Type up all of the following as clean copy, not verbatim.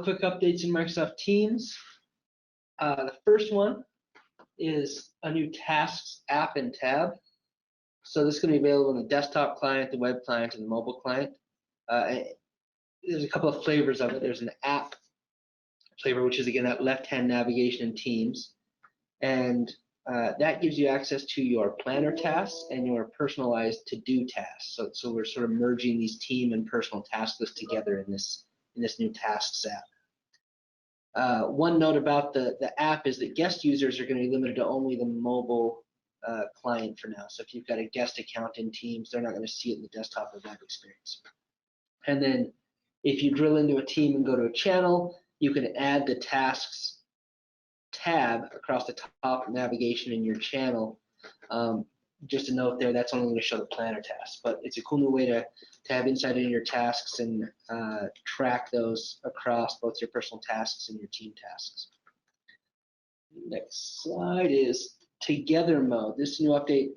of quick updates in Microsoft Teams. The first one is a new Tasks app and tab. So this is going to be available on the desktop client, the web client, and the mobile client. There's a couple of flavors of it. There's an app flavor, which is again that left-hand navigation in Teams, and that gives you access to your planner tasks and your personalized to-do tasks. So we're sort of merging these team and personal task lists together in this new Tasks app. One note about the app is that guest users are going to be limited to only the mobile client for now. So if you've got a guest account in Teams, they're not going to see it in the desktop or web experience. And then if you drill into a team and go to a channel, you can add the tasks tab across the top navigation in your channel. Just a note there, that's only going to show the planner tasks, but it's a cool new way to have insight into your tasks and track those across both your personal tasks and your team tasks. Next slide is Together mode. This new update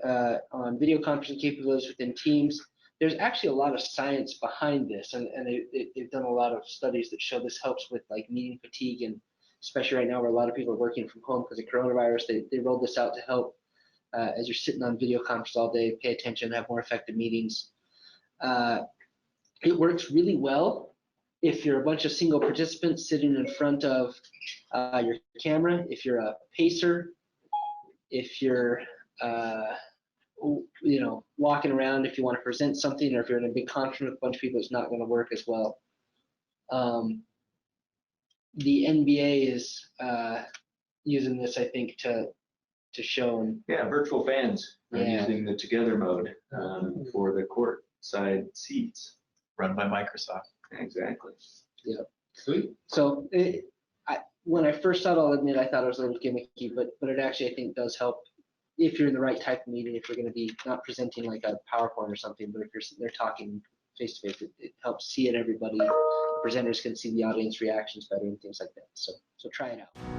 on video conferencing capabilities within Teams. There's actually a lot of science behind this, and they've done a lot of studies that show this helps with like meeting fatigue, and especially right now where a lot of people are working from home because of coronavirus, they rolled this out to help as you're sitting on video conference all day, pay attention, have more effective meetings. It works really well if you're a bunch of single participants sitting in front of your camera, if you're a pacer, if you're walking around, if you want to present something, or if you're in a big conference with a bunch of people, it's not going to work as well. The NBA is using this, I think, to show. Yeah, virtual fans are using the Together mode for the court side seats. Run by Microsoft. Exactly. Yeah. Sweet. So when I first saw it, I'll admit I thought it was a little gimmicky, but it actually I think does help if you're in the right type of meeting, if you're going to be not presenting like a PowerPoint or something, but if you're sitting there talking face to face, it helps see it. Everybody, the presenters can see the audience reactions better and things like that. So try it out.